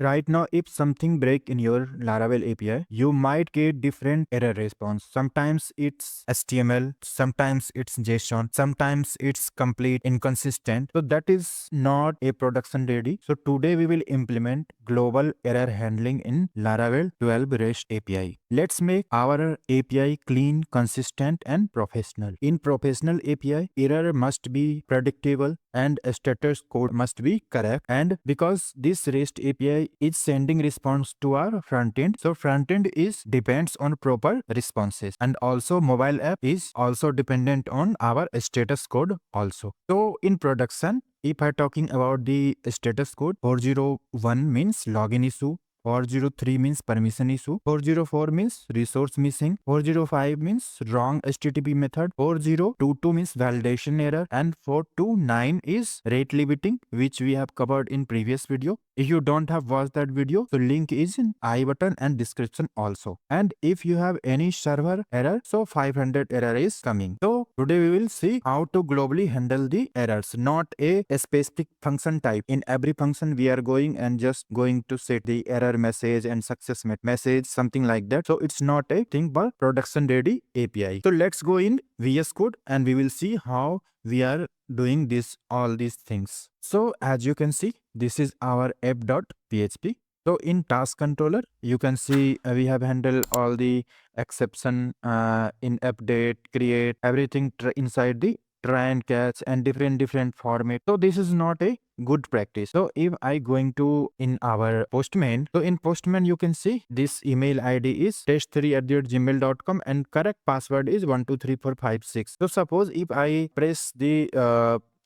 right now, if something break in your Laravel API, you might get different error response. Sometimes it's HTML, sometimes it's JSON, sometimes it's complete inconsistent. So that is not a production ready. So today we will implement global error handling in Laravel 12 REST API. Let's make our API clean, consistent, and professional. In professional API, error must be predictable and status code must be correct. And because this REST API is sending response to our front end, so front end is depends on proper responses, and also mobile app is also dependent on our status code also. So in production, if I talking about the status code, 401 means login issue, 403 means permission issue, 404 means resource missing, 405 means wrong HTTP method, 4022 means validation error, and 429 is rate limiting, which we have covered in previous video. If you don't have watched that video, so link is in I button and description also. And if you have any server error, so 500 error is coming. So today we will see how to globally handle the errors, not a specific function type. In every function we are going and just going to set the error message and success message, something like that. So it's not a thing but production ready API. So let's go in VS Code and we will see how we are doing all these things. So as you can see, this is our app.php. So in task controller, you can see we have handled all the exception in update, create, everything inside the try and catch and different format. So this is not a good practice. So if I going to in our Postman, so in Postman you can see this email ID is test3@gmail.com and correct password is 123456. So suppose if I press the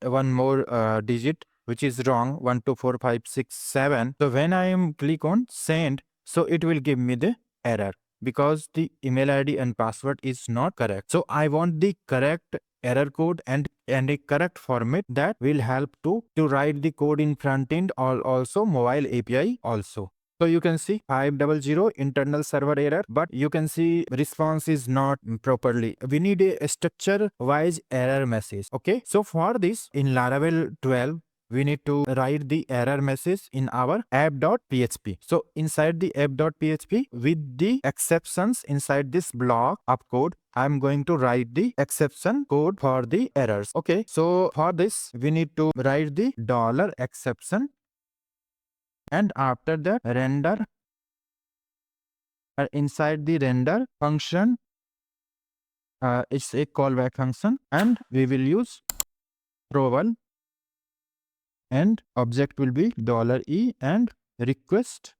one more digit which is wrong, 124567. So when I am click on send, so it will give me the error because the email ID and password is not correct. So I want the correct error code and a correct format that will help to write the code in front end or also mobile API also. So you can see 500 internal server error, but you can see response is not properly. We need a structure wise error message. Okay. So for this in Laravel 12, we need to write the error message in our app.php. So inside the app.php with the exceptions inside this block of code, I'm going to write the exception code for the errors. Okay. So for this, we need to write the $exception. And after that, render inside the render function, it's a callback function, and we will use proval, and object will be $e and request.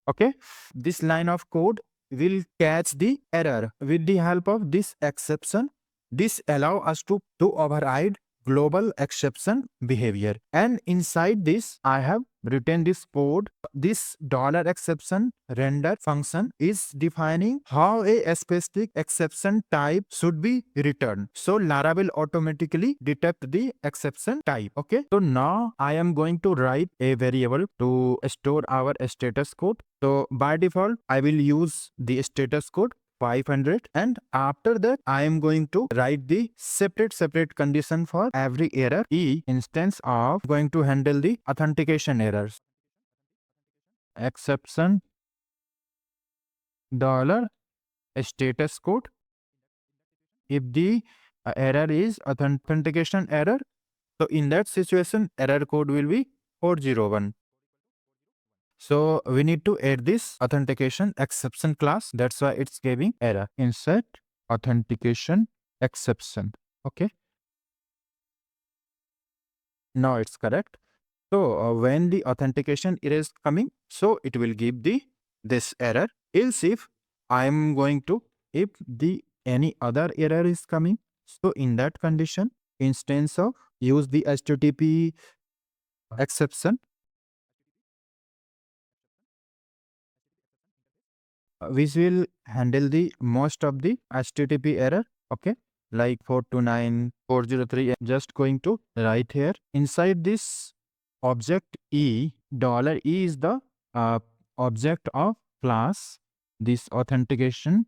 Okay, this line of code will catch the error with the help of this exception. This allow us to override global exception behavior, and inside this I have written this code. This $exception render function is defining how a specific exception type should be returned. So Laravel automatically detect the exception type. Okay, so now I am going to write a variable to store our status code. So by default I will use the status code 500, and after that I am going to write the separate condition for every error. E instance of going to handle the authentication errors. Exception $status code. If the error is authentication error, so in that situation error code will be 401. So we need to add this authentication exception class. That's why it's giving error. Insert authentication exception. Okay. Now it's correct. So when the authentication error is coming, so it will give this error. Else if I'm going to, if the any other error is coming, so in that condition, instance of use the HTTP exception, which will handle the most of the HTTP error. Okay, like 429, 403. I'm just going to write here inside this object E. $E is the object of class this authentication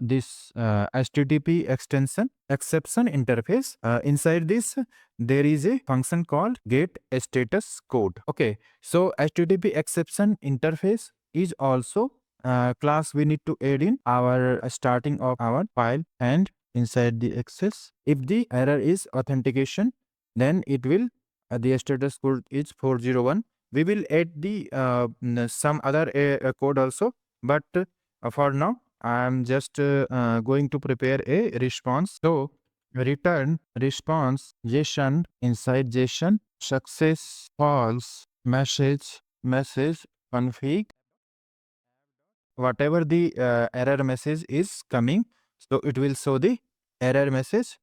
this HTTP exception interface. Inside this, there is a function called get status code. Okay, so HTTP exception interface is also class we need to add in our starting of our file, and inside the access, if the error is authentication, then it will the status code is 401. We will add the some other code also, but for now I am just going to prepare a response. So return response JSON, inside JSON success false message config, whatever the error message is coming, so it will show the error message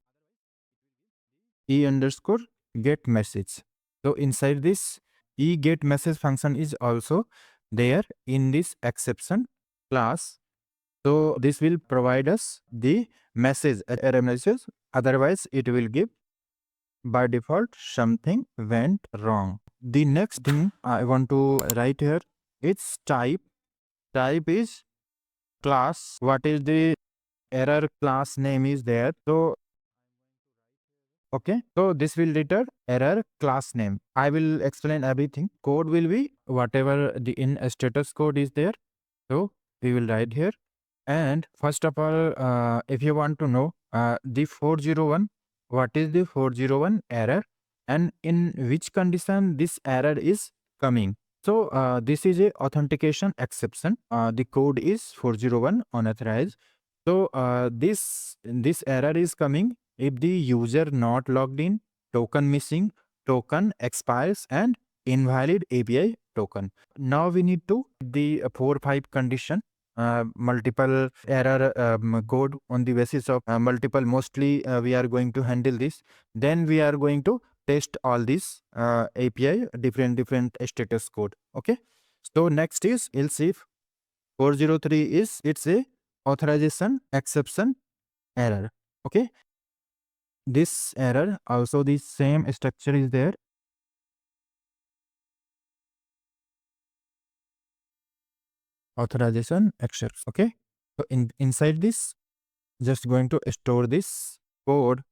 e underscore get message. So inside this e get message function is also there in this exception class. So this will provide us the message, error message. Otherwise, it will give by default something went wrong. The next thing I want to write here, it's type. Type is class. What is the error class name is there? So okay, so this will return error class name. I will explain everything. Code will be whatever the in status code is there. So we will write here. And first of all, if you want to know the 401, what is the 401 error and in which condition this error is coming. So this is a authentication exception. The code is 401 unauthorized. So this error is coming if the user not logged in, token missing, token expires, and invalid API token. Now we need to the 4-5 condition, multiple error code on the basis of multiple. Mostly we are going to handle this. Then we are going to test all these API different status code. Okay. So next is else if 403 is it's a authorization exception error. Okay. This error also the same structure is there. Authorization exception. Okay. So inside this, just going to store this code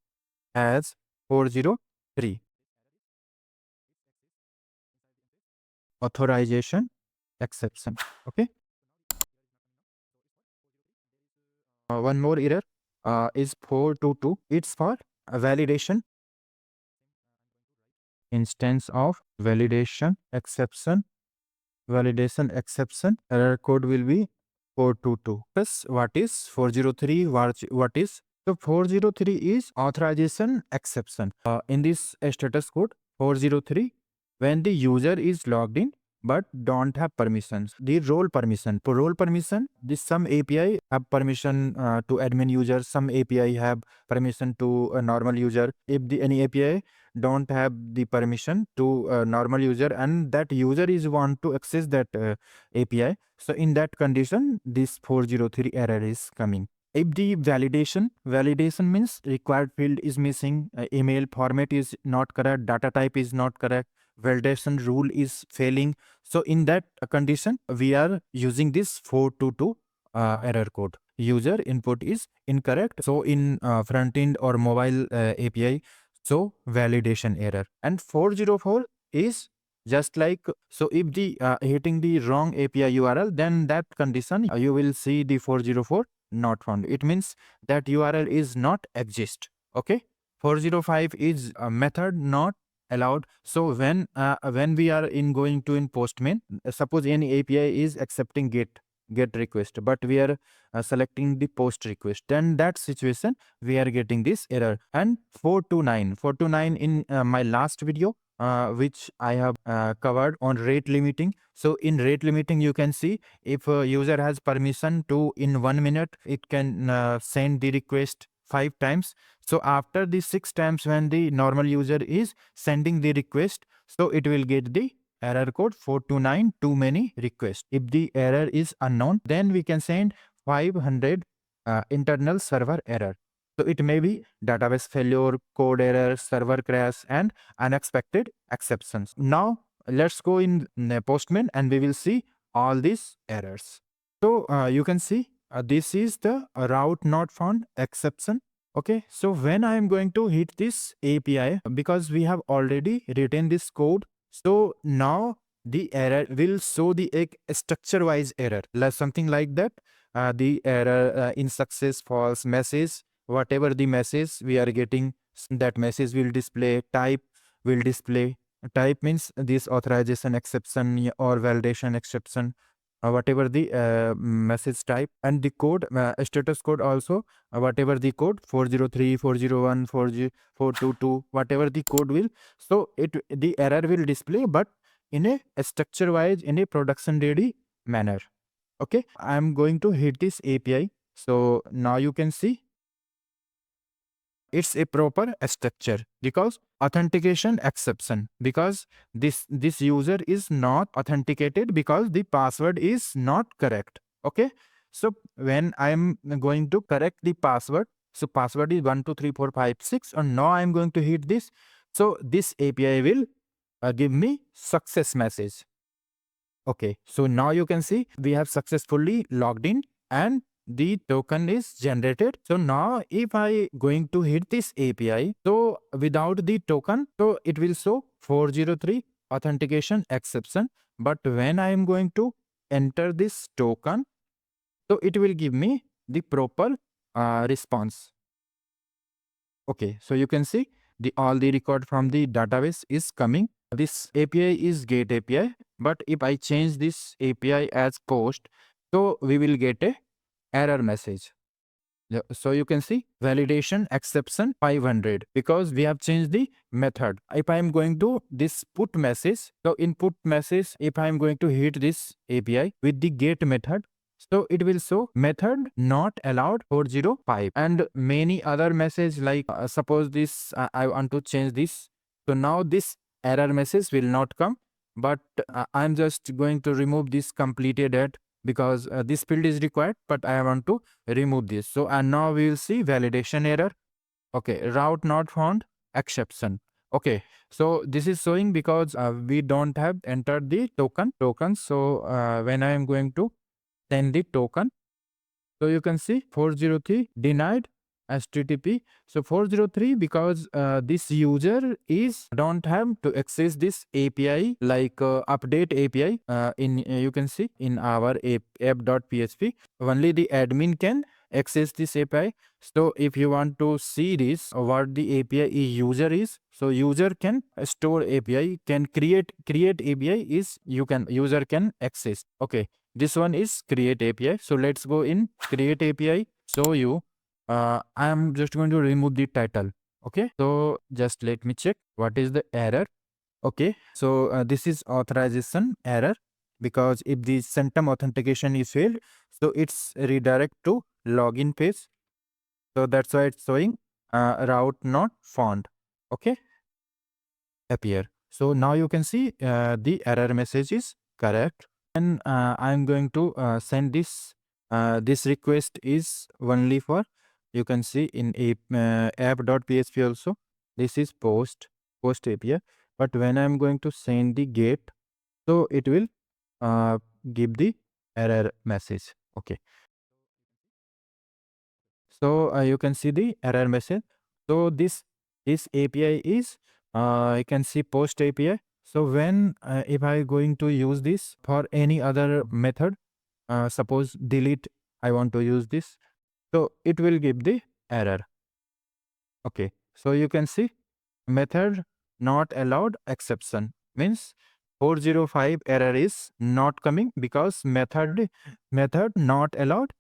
as 403 authorization exception. Okay. One more error is 422. It's for a validation instance of validation exception. Validation exception error code will be 422. Plus what is 403? What is? So 403 is authorization exception. In this status code 403, when the user is logged in but don't have permissions, the role permission. For role permission, this some API have permission to admin user, some API have permission to a normal user. If the any API don't have the permission to a normal user and that user is want to access that API, so in that condition this 403 error is coming. If the validation means required field is missing, email format is not correct, data type is not correct, validation rule is failing, so in that condition we are using this 422 error code. User input is incorrect, so in front end or mobile API, so validation error. And 404 is just like, so if the hitting the wrong API URL, then that condition you will see the 404 not found. It means that URL is not exist. Okay. 405 is a method not allowed. So when we are in going to in postman, suppose any API is accepting get request, but we are selecting the post request, then that situation we are getting this error. And 429 in my last video which I have covered on rate limiting. So in rate limiting, you can see if a user has permission to in 1 minute, it can send the request 5 times. So after the 6 times when the normal user is sending the request, so it will get the error code 429 too many requests. If the error is unknown, then we can send 500 internal server error. So it may be database failure, code error, server crash, and unexpected exceptions. Now let's go in Postman and we will see all these errors. So you can see this is the route not found exception. Okay, so when I am going to hit this API, because we have already written this code, so now the error will show the structure wise error, like something like that. The error in success false message, whatever the message we are getting, that message will display. Type will display. Type means this authorization exception or validation exception, whatever the message type, and the code status code also, whatever the code 403 401 422, whatever the code will, so the error will display, but in a structure wise, in a production ready manner. Okay, I am going to hit this API. So now you can see it's a proper structure, because authentication exception, because this user is not authenticated because the password is not correct. Okay, so when I am going to correct the password, so password is 123456, and now I am going to hit this, so this API will give me success message. Okay, so now you can see we have successfully logged in and the token is generated. So now if I going to hit this API, so without the token, so it will show 403 authentication exception. But when I am going to enter this token, so it will give me the proper response. Okay, so you can see all the record from the database is coming. This API is GET API, but if I change this API as POST, so we will get a error message. So you can see validation exception 500, because we have changed the method. If I am going to this put message, so in put message, if I am going to hit this API with the get method, so it will show method not allowed 405 and many other message, like suppose this I want to change this. So now this error message will not come, but I'm just going to remove this completed at, because this field is required, but I want to remove this. So and now we will see validation error. Okay, route not found exception. Okay, so this is showing because we don't have entered the token. So when I am going to send the token, so you can see 403 denied HTTP. So 403, because this user is don't have to access this API, like update API in you can see in our app.php, only the admin can access this API. So if you want to see this what the API user is, so user can store API, can create API is user can access. Okay, this one is create API. So let's go in create API. So I am just going to remove the title. Okay, so just let me check what is the error. Okay, so this is authorization error, because if the Sanctum authentication is failed, so it's redirect to login page. So that's why it's showing route not found. Okay, appear. So now you can see the error message is correct, and I'm going to send this. This request is only for, you can see in app.php also. This is post API, but when I'm going to send the get, so it will give the error message. Okay, so you can see the error message. So this API is you can see post API. So when if I going to use this for any other method, suppose delete, I want to use this, so it will give the error. Okay, so you can see method not allowed exception, means 405 error is not coming because method not allowed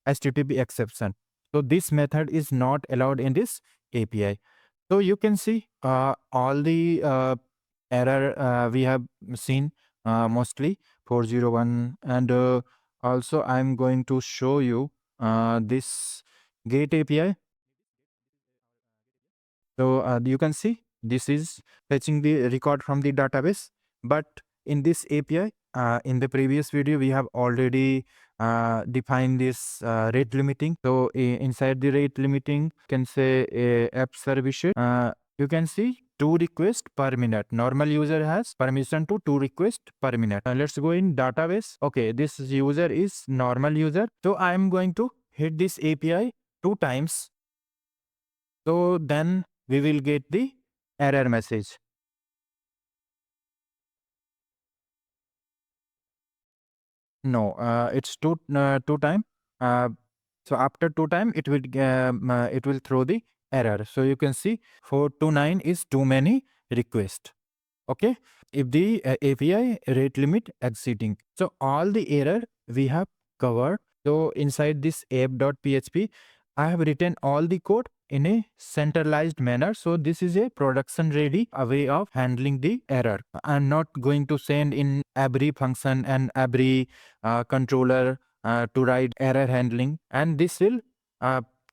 HTTP exception. So this method is not allowed in this API. So you can see all the error we have seen, mostly 401, and also I'm going to show you this GET API. So you can see this is fetching the record from the database, but in this API, in the previous video, we have already defined this rate limiting. So inside the rate limiting, you can say app services. You can see 2 requests per minute. Normal user has permission to 2 requests per minute. Let's go in database. Okay, this user is normal user. So I am going to hit this API 2 times. So then we will get the error message. No, it's two time. So after 2 time, it will throw the error. So you can see 429 is too many requests. Okay, if the API rate limit exceeding. So all the error we have covered. So inside this app.php, I have written all the code in a centralized manner. So this is a production ready way of handling the error. I'm not going to send in every function and every controller to write error handling, and this will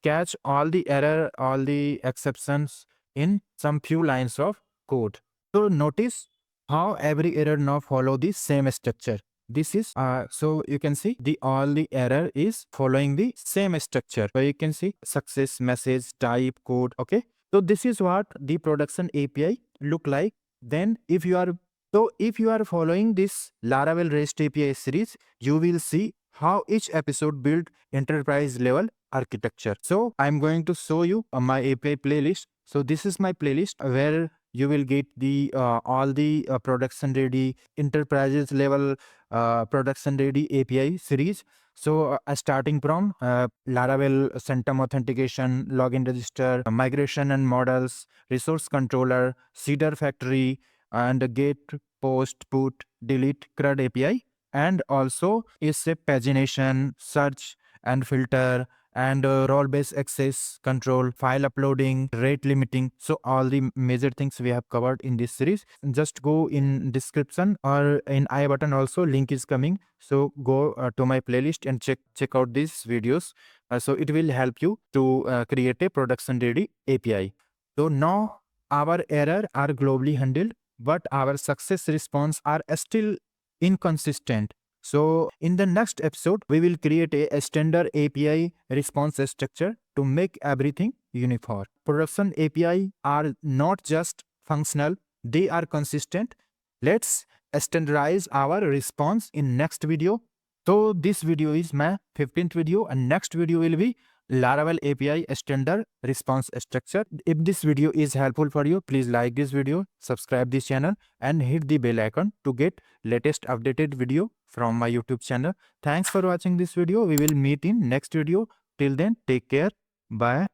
catch all the error, all the exceptions in some few lines of code. So notice how every error now follow the same structure. This is so you can see the all the error is following the same structure. So you can see success message type code. Okay, so this is what the production API look like. Then if you are following this Laravel REST API series, you will see how each episode build enterprise level architecture. So I'm going to show you my API playlist. So this is my playlist where you will get the all the production ready enterprises level production ready API series. So starting from Laravel Sanctum Authentication, login register, migration and models, resource controller, Cedar Factory, and get, post, put, delete, CRUD API, and also is a pagination, search and filter, and role-based access control, file uploading, rate limiting. So all the major things we have covered in this series. Just go in description or in I button also, link is coming. So go to my playlist and check out these videos. So it will help you to create a production ready API. So now our error are globally handled, but our success response are still inconsistent. So in the next episode, we will create a standard API response structure to make everything uniform. Production API are not just functional, they are consistent. Let's standardize our response in next video. So this video is my 15th video, and next video will be Laravel API standard response structure. If this video is helpful for you, please like this video, subscribe this channel, and hit the bell icon to get latest updated video from my YouTube channel. Thanks for watching this video. We will meet in next video. Till then, take care. Bye.